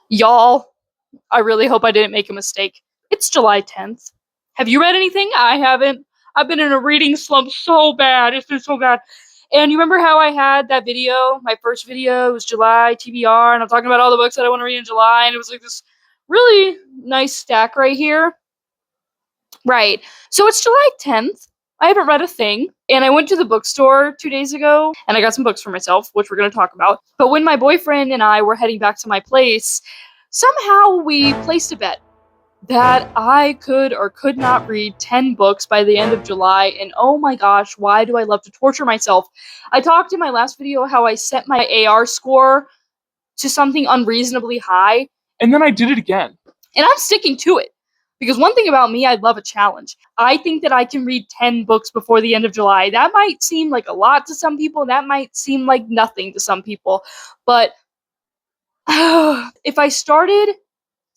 Y'all, I really hope I didn't make a mistake. It's July 10th. Have you read anything? I haven't. I've been in a reading slump so bad. It's been so bad. And you remember how I had that video? My first video was July TBR, and I'm talking about all the books that I want to read in July, and it was like this really nice stack right here. Right. So it's July 10th. I haven't read a thing. And I went to the bookstore 2 days ago and I got some books for myself, which we're going to talk about. But when my boyfriend and I were heading back to my place, somehow we placed a bet that I could or could not read 10 books by the end of July. And oh my gosh, why do I love to torture myself? I talked in my last video how I set my AR score to something unreasonably high. And then I did it again. And I'm sticking to it. Because one thing about me, I love a challenge. I think that I can read 10 books before the end of July. That might seem like a lot to some people. That might seem like nothing to some people. But if I started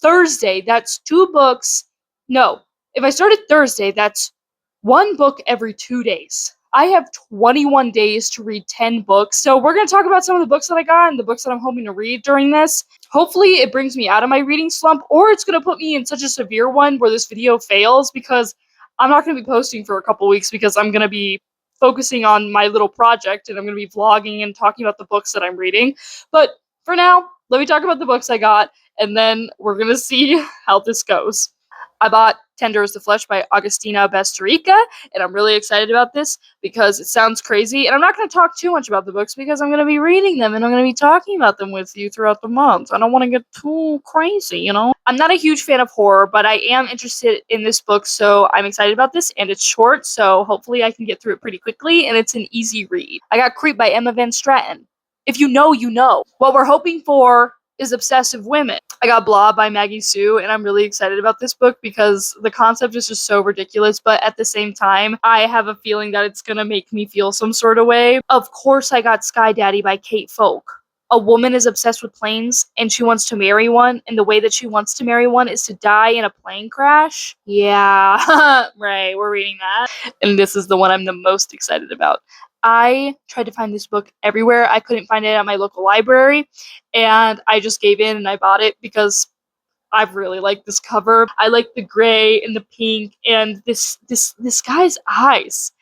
Thursday, that's 2 books. No. If I started Thursday, that's 1 book every 2 days. I have 21 days to read 10 books. So we're going to talk about some of the books that I got and the books that I'm hoping to read during this. Hopefully it brings me out of my reading slump, or it's going to put me in such a severe one where this video fails, because I'm not going to be posting for a couple weeks because I'm going to be focusing on my little project and I'm going to be vlogging and talking about the books that I'm reading. But for now, let me talk about the books I got, and then we're going to see how this goes. I bought Tender is the Flesh by Agustina Bastarrica, and I'm really excited about this because it sounds crazy, and I'm not going to talk too much about the books because I'm going to be reading them and I'm going to be talking about them with you throughout the month. I don't want to get too crazy, you know? I'm not a huge fan of horror, but I am interested in this book, so I'm excited about this, and it's short, so hopefully I can get through it pretty quickly, and it's an easy read. I got Creep by Emma Van Straten. If you know, you know. What we're hoping for is obsessive women. I got Blah by Maggie Sue, and I'm really excited about this book because the concept is just so ridiculous, but at the same time, I have a feeling that it's gonna make me feel some sort of way. Of course, I got Sky Daddy by Kate Folk. A woman is obsessed with planes, and she wants to marry one, and the way that she wants to marry one is to die in a plane crash. Yeah, right, we're reading that. And this is the one I'm the most excited about. I tried to find this book everywhere. I couldn't find it at my local library, and I just gave in and I bought it because I really like this cover. I like the gray and the pink, and this guy's eyes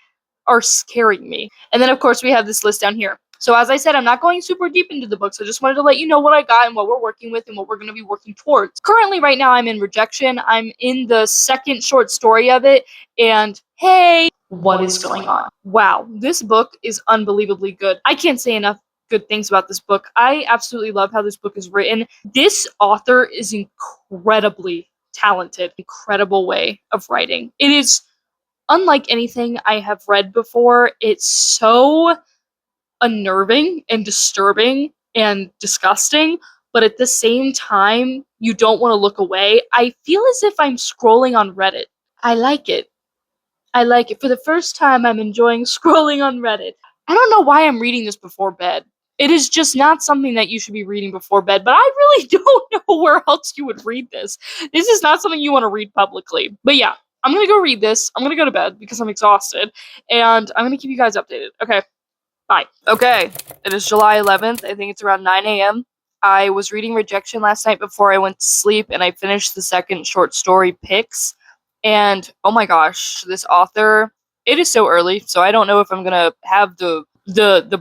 are scaring me. And then of course we have this list down here. So as I said, I'm not going super deep into the books. I just wanted to let you know what I got and what we're working with and what we're going to be working towards. Currently, right now, I'm in Rejection. I'm in the second short story of it, and hey, what is going on? Wow, this book is unbelievably good. I can't say enough good things about this book. I absolutely love how this book is written. This author is incredibly talented, incredible way of writing. It is unlike anything I have read before. It's so unnerving and disturbing and disgusting, but at the same time, you don't want to look away. I feel as if I'm scrolling on Reddit. I like it. I like it. For the first time, I'm enjoying scrolling on Reddit. I don't know why I'm reading this before bed. It is just not something that you should be reading before bed, but I really don't know where else you would read this. This is not something you want to read publicly. But yeah, I'm going to go read this. I'm going to go to bed because I'm exhausted, and I'm going to keep you guys updated. Okay, bye. Okay, it is July 11th. I think it's around 9 a.m. I was reading Rejection last night before I went to sleep, and I finished the second short story, Pix. And oh my gosh, this author, it is so early, so I don't know if I'm gonna have the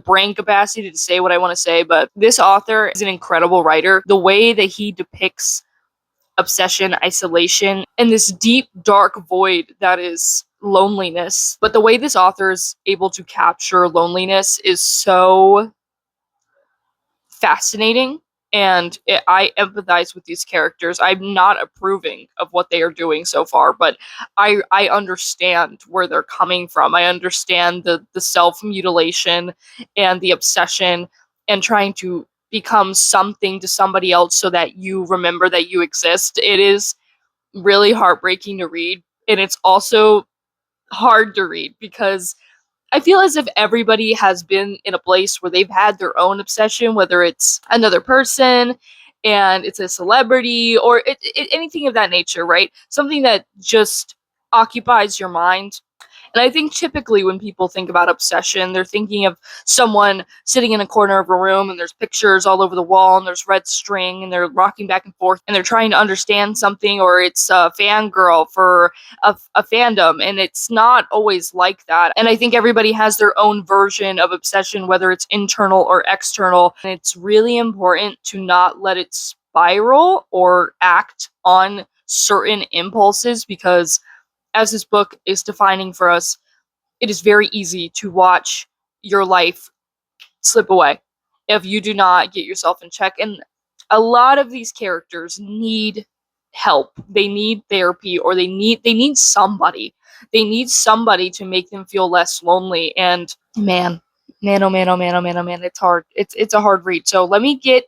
brain capacity to say what I want to say, but this author is an incredible writer. The way that he depicts obsession, isolation, and this deep, dark void that is loneliness. But the way this author is able to capture loneliness is so fascinating, and I empathize with these characters. I'm not approving of what they are doing so far, but I understand where they're coming from. I understand the self-mutilation and the obsession and trying to become something to somebody else so that you remember that you exist. It is really heartbreaking to read, and it's also hard to read because I feel as if everybody has been in a place where they've had their own obsession, whether it's another person and it's a celebrity or anything of that nature, right? Something that just occupies your mind. And I think typically when people think about obsession, they're thinking of someone sitting in a corner of a room and there's pictures all over the wall and there's red string and they're rocking back and forth and they're trying to understand something, or it's a fangirl for a fandom. And it's not always like that. And I think everybody has their own version of obsession, whether it's internal or external. And it's really important to not let it spiral or act on certain impulses, because as this book is defining for us, it is very easy to watch your life slip away if you do not get yourself in check. And a lot of these characters need help. They need therapy, or they need somebody. They need somebody to make them feel less lonely. And man, oh man, oh man, oh man, oh man, it's hard. It's a hard read. So let me get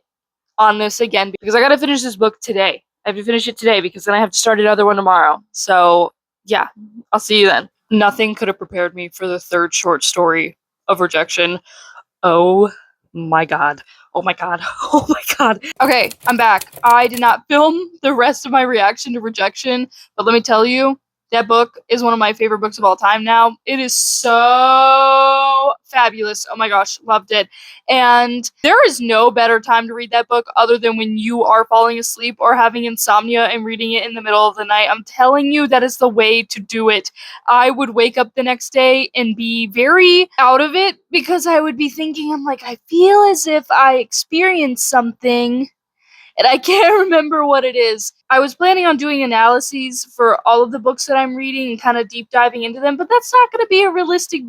on this again, because I gotta finish this book today. I have to finish it today because then I have to start another one tomorrow. So yeah, I'll see you then. Nothing could have prepared me for the third short story of Rejection. Oh my god. Oh my god. Oh my god. Okay, I'm back. I did not film the rest of my reaction to Rejection, but let me tell you, that book is one of my favorite books of all time now. It is so fabulous. Oh my gosh, loved it. And there is no better time to read that book other than when you are falling asleep or having insomnia and reading it in the middle of the night. I'm telling you, that is the way to do it. I would wake up the next day and be very out of it because I would be thinking, I'm like, I feel as if I experienced something and I can't remember what it is. I was planning on doing analyses for all of the books that I'm reading and kind of deep diving into them, but that's not going to be a realistic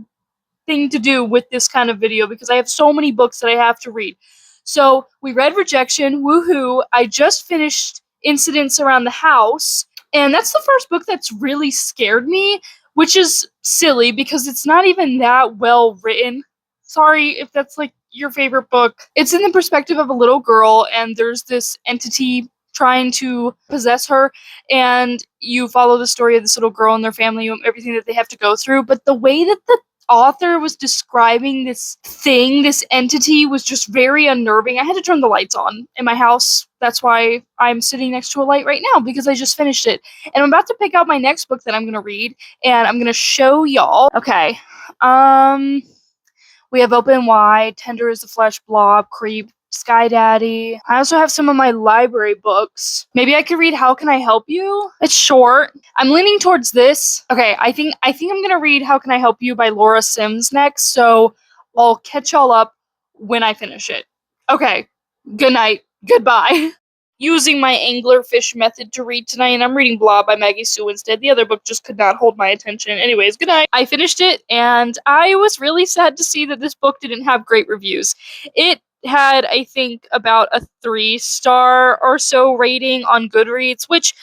thing to do with this kind of video because I have so many books that I have to read. So we read Rejection, woohoo. I just finished Incidents Around the House, and that's the first book that's really scared me, which is silly because it's not even that well written. Sorry if that's like your favorite book. It's in the perspective of a little girl, and there's this entity trying to possess her, and you follow the story of this little girl and their family and everything that they have to go through. But the way that the author was describing this thing, this entity, was just very unnerving. I had to turn the lights on in my house. That's why I'm sitting next to a light right now, because I just finished it. And I'm about to pick out my next book that I'm going to read, and I'm going to show y'all. Okay. We have Open Wide, Tender as the Flesh, Blob, Creep, Sky Daddy. I also have some of my library books. Maybe I could read How Can I Help You? It's short. I'm leaning towards this. Okay, I think I'm gonna read How Can I Help You by Laura Sims next, so I'll catch y'all up when I finish it. Okay, good night. Goodbye. Using my anglerfish method to read tonight, and I'm reading Blob by Maggie Sue instead. The other book just could not hold my attention. Anyways, good night. I finished it, and I was really sad to see that this book didn't have great reviews. It had, I think, about a 3-star or so rating on Goodreads, which,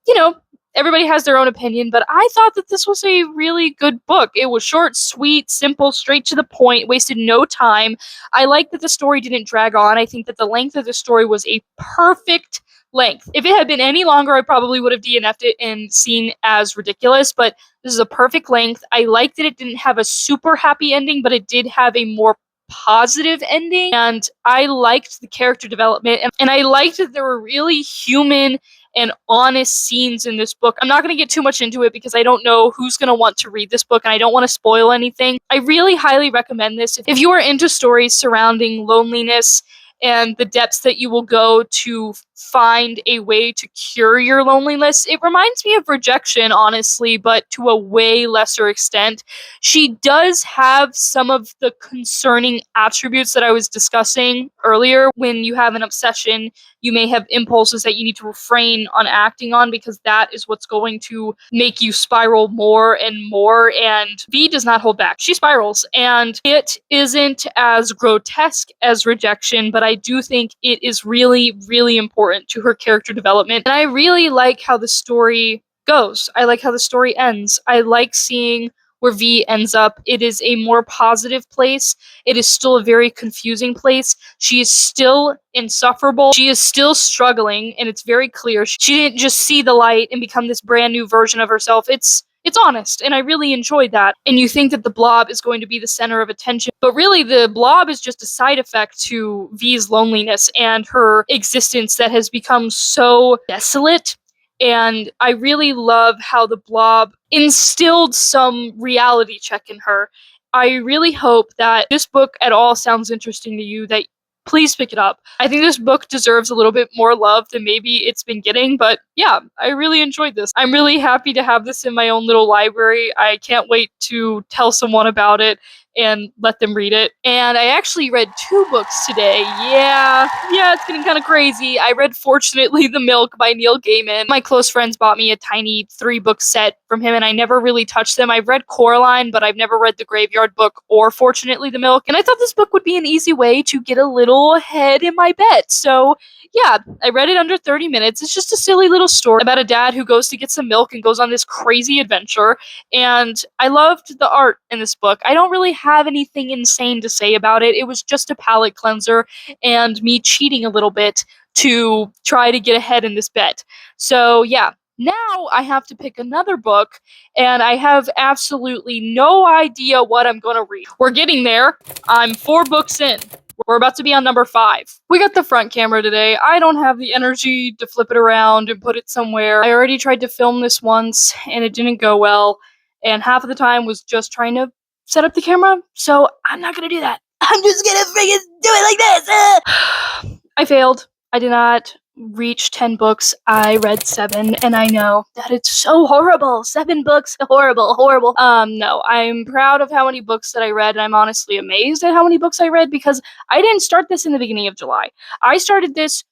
you know, everybody has their own opinion, but I thought that this was a really good book. It was short, sweet, simple, straight to the point, wasted no time. I like that the story didn't drag on. I think that the length of the story was a perfect length. If it had been any longer, I probably would have DNF'd it and seen as ridiculous, but this is a perfect length. I liked that it didn't have a super happy ending, but it did have a more positive ending, and I liked the character development, and I liked that there were really human and honest scenes in this book. I'm not going to get too much into it because I don't know who's going to want to read this book and I don't want to spoil anything. I really highly recommend this. If you are into stories surrounding loneliness and the depths that you will go to find a way to cure your loneliness, it reminds me of Rejection, honestly, but to a way lesser extent. She does have some of the concerning attributes that I was discussing earlier. When you have an obsession, you may have impulses that you need to refrain on acting on because that is what's going to make you spiral more and more. And V does not hold back. She spirals, and it isn't as grotesque as Rejection, but I do think it is really, really important to her character development. And I really like how the story goes. I like how the story ends. I like seeing where V ends up. It is a more positive place. It is still a very confusing place. She is still insufferable. She is still struggling, and it's very clear. She didn't just see the light and become this brand new version of herself. It's honest, and I really enjoyed that. And you think that the Blob is going to be the center of attention, but really the Blob is just a side effect to V's loneliness and her existence that has become so desolate And I really love how the Blob instilled some reality check in her. I really hope that this book at all sounds interesting to you, that please pick it up. I think this book deserves a little bit more love than maybe it's been getting, but yeah, I really enjoyed this. I'm really happy to have this in my own little library. I can't wait to tell someone about it and let them read it. And I actually read 2 books today. Yeah, it's getting kind of crazy. I read Fortunately the Milk by Neil Gaiman. My close friends bought me a tiny 3-book set from him, and I never really touched them. I've read Coraline, but I've never read The Graveyard Book or Fortunately the Milk, and I thought this book would be an easy way to get a little ahead in my bet. So yeah, I read it under 30 minutes. It's just a silly little story about a dad who goes to get some milk and goes on this crazy adventure. And I loved the art in this book. I don't really have anything insane to say about it. It was just a palate cleanser and me cheating a little bit to try to get ahead in this bet. So yeah, now I have to pick another book, and I have absolutely no idea what I'm going to read. We're getting there. I'm 4 books in. We're about to be on number 5. We got the front camera today. I don't have the energy to flip it around and put it somewhere. I already tried to film this once, and it didn't go well. And half of the time was just trying to set up the camera, so I'm not gonna do that. I'm just gonna freaking do it like this! I failed. I did not reach 10 books. I read 7, and I know that it's so horrible. 7 books, horrible. No, I'm proud of how many books that I read, and I'm honestly amazed at how many books I read, because I didn't start this in the beginning of July. I started this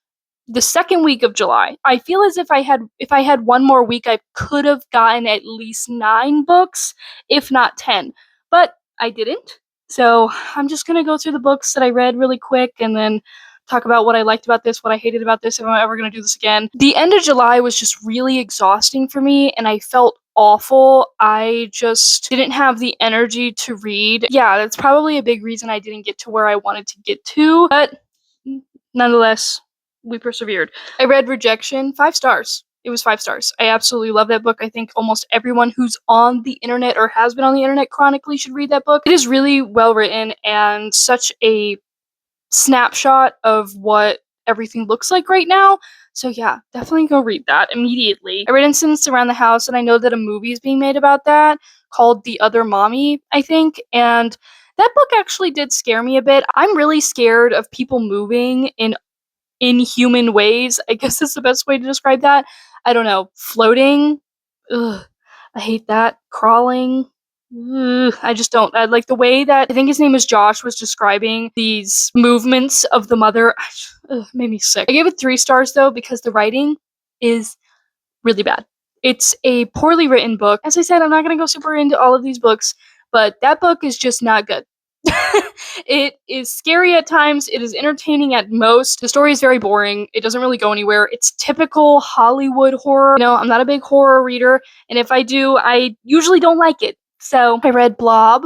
the second week of July. I feel as if I had one more week, I could have gotten at least 9 books, if not 10. But I didn't. So I'm just gonna go through the books that I read really quick, and then talk about what I liked about this, what I hated about this, if I'm ever gonna do this again. The end of July was just really exhausting for me, and I felt awful. I just didn't have the energy to read. Yeah, that's probably a big reason I didn't get to where I wanted to get to, but nonetheless, we persevered. I read Rejection, 5 stars. It was 5 stars. I absolutely love that book. I think almost everyone who's on the internet or has been on the internet chronically should read that book. It is really well written and such a snapshot of what everything looks like right now. So yeah, definitely go read that immediately. I read Incidents Around the House, and I know that a movie is being made about that called The Other Mommy, I think, and that book actually did scare me a bit. I'm really scared of people moving in inhuman ways. I guess is the best way to describe that. I don't know. Floating. Ugh. I hate that. Crawling. Ugh, I just don't. I like the way that I think his name is Josh was describing these movements of the mother. Ugh, made me sick. I gave it 3 stars though because the writing is really bad. It's a poorly written book. As I said, I'm not going to go super into all of these books, but that book is just not good. It is scary at times. It is entertaining at most. The story is very boring. It doesn't really go anywhere. It's typical Hollywood horror. You know, I'm not a big horror reader, and if I do, I usually don't like it. So I read Blob.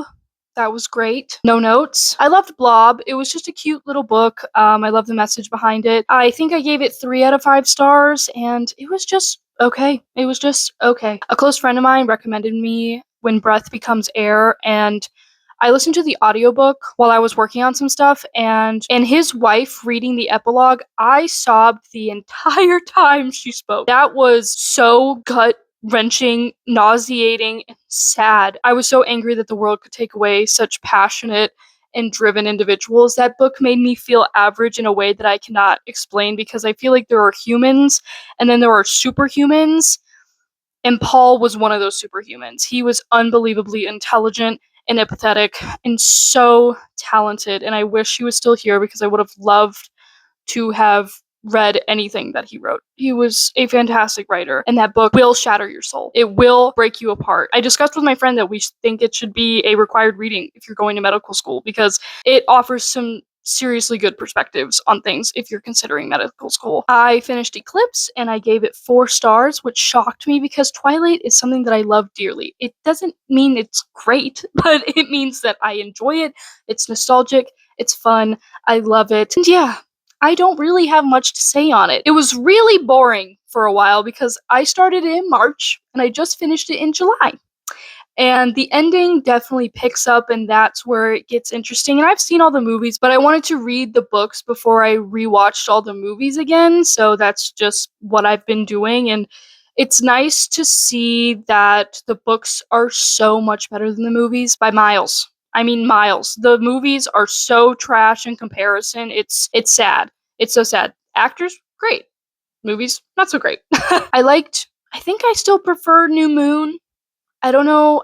That was great. No notes. I loved Blob. It was just a cute little book. I love the message behind it. I think I gave it 3 out of 5 stars, and it was just okay. It was just okay. A close friend of mine recommended me When Breath Becomes Air, and I listened to the audiobook while I was working on some stuff, and his wife reading the epilogue, I sobbed the entire time she spoke. That was so gut-wrenching, nauseating, and sad. I was so angry that the world could take away such passionate and driven individuals. That book made me feel average in a way that I cannot explain, because I feel like there are humans and then there are superhumans, and Paul was one of those superhumans. He was unbelievably intelligent and empathetic and so talented, and I wish he was still here because I would have loved to have read anything that he wrote. He was a fantastic writer, and that book will shatter your soul. It will break you apart. I discussed with my friend that we think it should be a required reading if you're going to medical school, because it offers some seriously good perspectives on things if you're considering medical school. I finished Eclipse, and I gave it 4 stars, which shocked me because Twilight is something that I love dearly. It doesn't mean it's great, but it means that I enjoy it. It's nostalgic. It's fun. I love it. And yeah, I don't really have much to say on it. It was really boring for a while because I started it in March and I just finished it in July. And the ending definitely picks up, and that's where it gets interesting. And I've seen all the movies, but I wanted to read the books before I rewatched all the movies again. So that's just what I've been doing. And It's nice to see that the books are so much better than the movies by miles. I mean miles. The movies are so trash in comparison. It's sad. It's so sad. Actors, great. Movies, not so great. I think I still prefer New Moon. I don't know.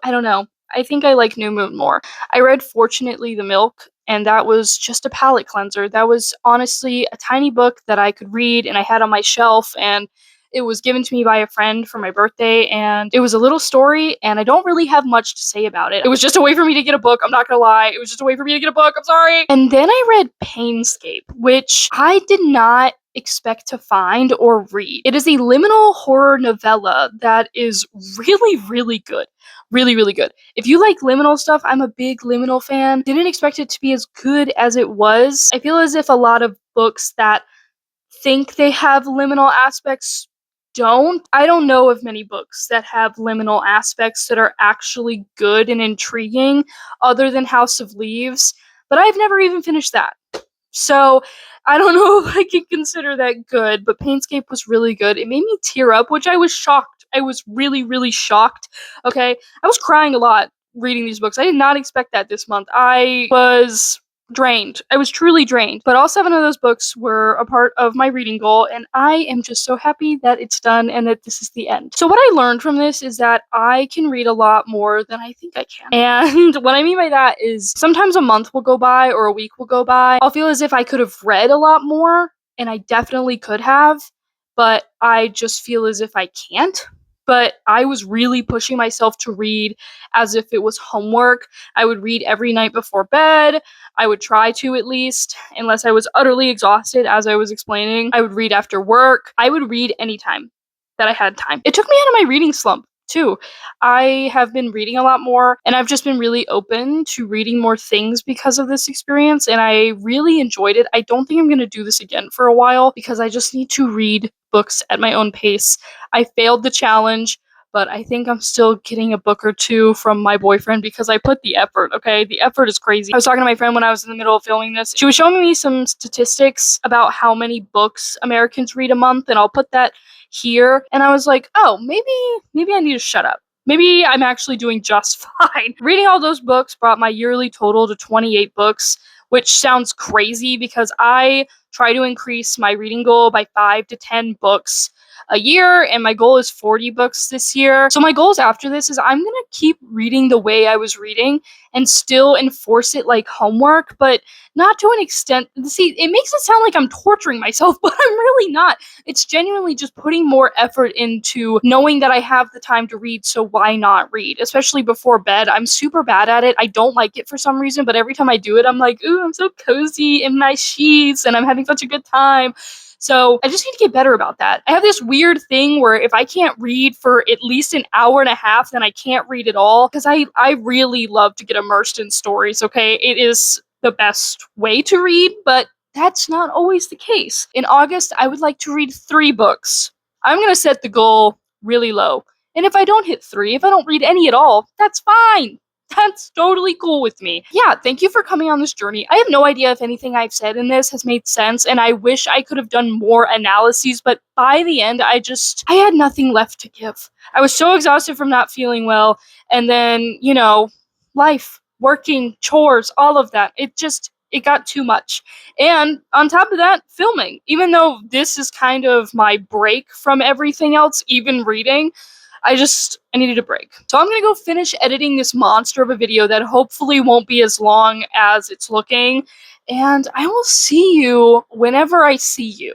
I think I like New Moon more. I read Fortunately the Milk, and that was just a palate cleanser. That was honestly a tiny book that I could read and I had on my shelf, and it was given to me by a friend for my birthday, and it was a little story, and I don't really have much to say about it. It was just a way for me to get a book, I'm not gonna lie. It was just a way for me to get a book, I'm sorry. And then I read Painscape, which I did not expect to find or read. It is a liminal horror novella that is really, really good. Really, really good. If you like liminal stuff, I'm a big liminal fan. Didn't expect it to be as good as it was. I feel as if a lot of books that think they have liminal aspects don't. I don't know of many books that have liminal aspects that are actually good and intriguing other than House of Leaves, but I've never even finished that. So I don't know if I can consider that good, but Painscape was really good. It made me tear up, which I was shocked. I was really, really shocked. Okay. I was crying a lot reading these books. I did not expect that this month. I was drained. I was truly drained. But all 7 of those books were a part of my reading goal, and I am just so happy that it's done and that this is the end. So, what I learned from this is that I can read a lot more than I think I can. And what I mean by that is sometimes a month will go by or a week will go by. I'll feel as if I could have read a lot more, and I definitely could have, but I just feel as if I can't. But I was really pushing myself to read as if it was homework. I would read every night before bed. I would try to at least, unless I was utterly exhausted, as I was explaining. I would read after work. I would read anytime that I had time. It took me out of my reading slump, too. I have been reading a lot more, and I've just been really open to reading more things because of this experience, and I really enjoyed it. I don't think I'm going to do this again for a while because I just need to read books at my own pace. I failed the challenge, but I think I'm still getting a book or two from my boyfriend because I put the effort, okay? The effort is crazy. I was talking to my friend when I was in the middle of filming this. She was showing me some statistics about how many books Americans read a month, and I'll put that here. And I was like, oh, maybe I need to shut up. Maybe I'm actually doing just fine. Reading all those books brought my yearly total to 28 books, which sounds crazy because I try to increase my reading goal by 5 to 10 books a year, and my goal is 40 books this year. So my goals after this is I'm gonna keep reading the way I was reading and still enforce it like homework, but not to an extent. See, it makes it sound like I'm torturing myself, but I'm really not. It's genuinely just putting more effort into knowing that I have the time to read, so why not read? Especially before bed. I'm super bad at it. I don't like it for some reason, but every time I do it, I'm like, ooh, I'm so cozy in my sheets and I'm having such a good time. So I just need to get better about that. I have this weird thing where if I can't read for at least an hour and a half, then I can't read at all. Because I really love to get immersed in stories, okay? It is the best way to read, but that's not always the case. In August, I would like to read 3 books. I'm going to set the goal really low. And if I don't hit 3, if I don't read any at all, that's fine. That's totally cool with me. Yeah, thank you for coming on this journey. I have no idea if anything I've said in this has made sense, and I wish I could have done more analyses, but by the end, I had nothing left to give. I was so exhausted from not feeling well, and then, life, working, chores, all of that. It got too much. And on top of that, filming. Even though this is kind of my break from everything else, even reading, I needed a break. So I'm gonna go finish editing this monster of a video that hopefully won't be as long as it's looking, and I will see you whenever I see you.